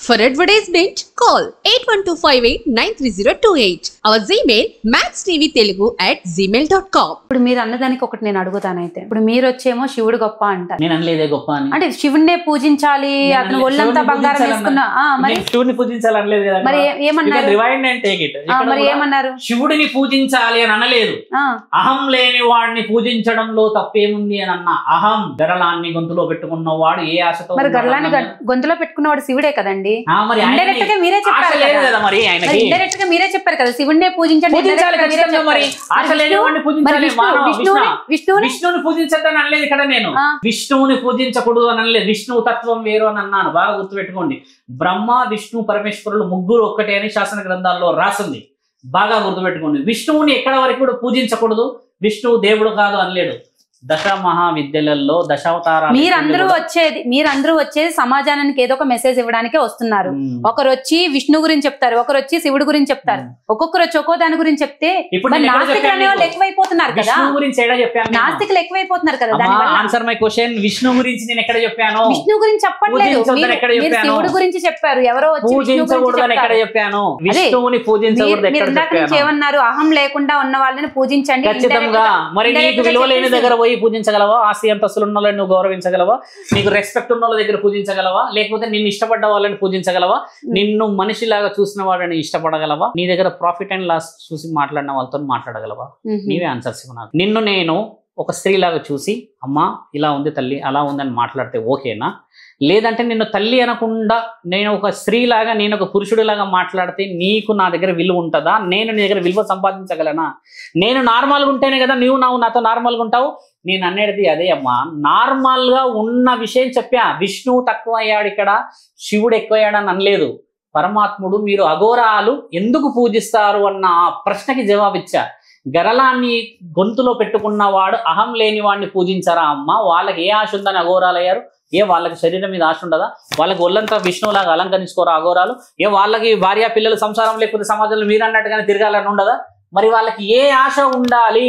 For advertisement, call 8125893028. Our Gmail maxtvtelugu@gmail.com. ఇప్పుడు మీరు అన్నదానికి ఒకటి నేను అడుగుతానైతే, ఇప్పుడు మీరు వచ్చేమో శివుడు గొప్ప అంటారు. నేను అనలేదే గొప్ప అని. అంటే శివుడినే పూజించాలి, అతను ఒళ్ళంతా బంగారం వేసుకున్నా మరి శివుడిని పూజించాలి అనలేదు కదా. మరి ఏమన్నారు? Rewind and take it. మరి ఏమన్నారు? శివుడిని పూజించాలి అని అనలేదు. అహం లేని వాడిని పూజించడంలో తప్పేముంది అని అన్న. అహం గరళాన్ని గొంతులో పెట్టుకున్నవాడు ఏ ఆశతో, మరి గరళాన్ని గొంతులో పెట్టుకున్నవాడు శివుడే కదండి. మరి ఇండైరెక్ట్ గా మీరే చెప్పారు కదా, మరి ఇండైరెక్ట్ గా మీరే చెప్పారు కదా శివుడినే పూజించండి. విష్ణువుని పూజించద్దని అనలేదు ఇక్కడ. నేను విష్ణువుని పూజించకూడదు అని అనలేదు. విష్ణువు తత్వం వేరు అని అన్నాను. బాగా గుర్తుపెట్టుకోండి. బ్రహ్మ విష్ణు పరమేశ్వరులు ముగ్గురు ఒక్కటే అని శాసన గ్రంథాల్లో రాసింది. బాగా గుర్తుపెట్టుకోండి. విష్ణువుని ఎక్కడ వరకు కూడా పూజించకూడదు, విష్ణువు దేవుడు కాదు అనలేడు. దశ మహావిద్యలలో దశావతారాలు మీరందరూ వచ్చేది సమాజానికి ఏదో ఒక మెసేజ్ ఇవ్వడానికే వస్తున్నారు. ఒకరు వచ్చి విష్ణు గురించి చెప్తారు, ఒకరు వచ్చి శివుడు గురించి చెప్తారు. ఒక్కొక్కరు వచ్చి ఒక్కో దాని గురించి చెప్తే నాస్తికులు అనేవాళ్ళు ఎక్కువైపోతున్నారు కదా. నాస్తికులు ఎక్కువైపోతున్నారు కదా. Answer my question. విష్ణు గురించి నేను ఎక్కడ చెప్పాను? విష్ణు గురించి చెప్పట్లేదు, శివుడు గురించి చెప్పారు. ఎవరో వచ్చి చెప్పాను విష్ణువుని పూజించకూడదు ఏమన్నారు? అహం లేకుండా ఉన్న వాళ్ళని పూజించండి. ఖచ్చితంగా. మరి నీకు విలువ లేని దగ్గర పోయి పూజించగలవా? ఆస్తి అంతస్తులు ఉన్న వాళ్ళని నువ్వు గౌరవించగలవా? నీకు రెస్పెక్ట్ ఉన్న వాళ్ళ దగ్గర పూజించగలవా? లేకపోతే నిన్ను ఇష్టపడ్డ వాళ్ళని పూజించగలవా? నిన్ను మనిషిలాగా చూసిన వాడిని ఇష్టపడగలవా? నీ దగ్గర ప్రాఫిట్ అండ్ లాస్ చూసి మాట్లాడిన వాళ్ళతో మాట్లాడగలవా? నీవే ఆన్సర్స్ ఇవ్వనాలి. నిన్ను నేను ఒక స్త్రీలాగా చూసి అమ్మా ఇలా ఉంది తల్లి, అలా ఉందని మాట్లాడితే ఓకేనా? లేదంటే నిన్ను తల్లి అనకుండా నేను ఒక స్త్రీలాగా, నేను ఒక పురుషుడిలాగా మాట్లాడితే నీకు నా దగ్గర విలువ ఉంటుందా? నేను నీ దగ్గర విలువ సంపాదించగలనా? నేను నార్మల్గా ఉంటేనే కదా నువ్వు నాతో నార్మల్గా ఉంటావు. నేను అనేది అదే అమ్మా, నార్మల్గా ఉన్న విషయం చెప్పా. విష్ణువు తక్కువ అయ్యాడు ఇక్కడ, శివుడు ఎక్కువయ్యాడని అనలేదు. పరమాత్ముడు మీరు అఘోరాలు ఎందుకు పూజిస్తారు అన్న ఆ ప్రశ్నకి జవాబిచ్చా. గరళాన్ని గొంతులో పెట్టుకున్నవాడు అహం లేని వాడిని పూజించారా అమ్మ? వాళ్ళకి ఏ ఆశ ఉందని అఘోరాలు అయ్యారు? వాళ్ళకి శరీరం మీద ఆశ ఉండదా? వాళ్ళకి ఒళ్ళంతా విష్ణువులాగా అలంకరించుకోరా అఘోరాలు? వాళ్ళకి భార్య పిల్లలు సంసారం లేకపోతే సమాజంలో మీరు అన్నట్టుగానే తిరగాలని ఉండదా? మరి వాళ్ళకి ఏ ఆశ ఉండాలి?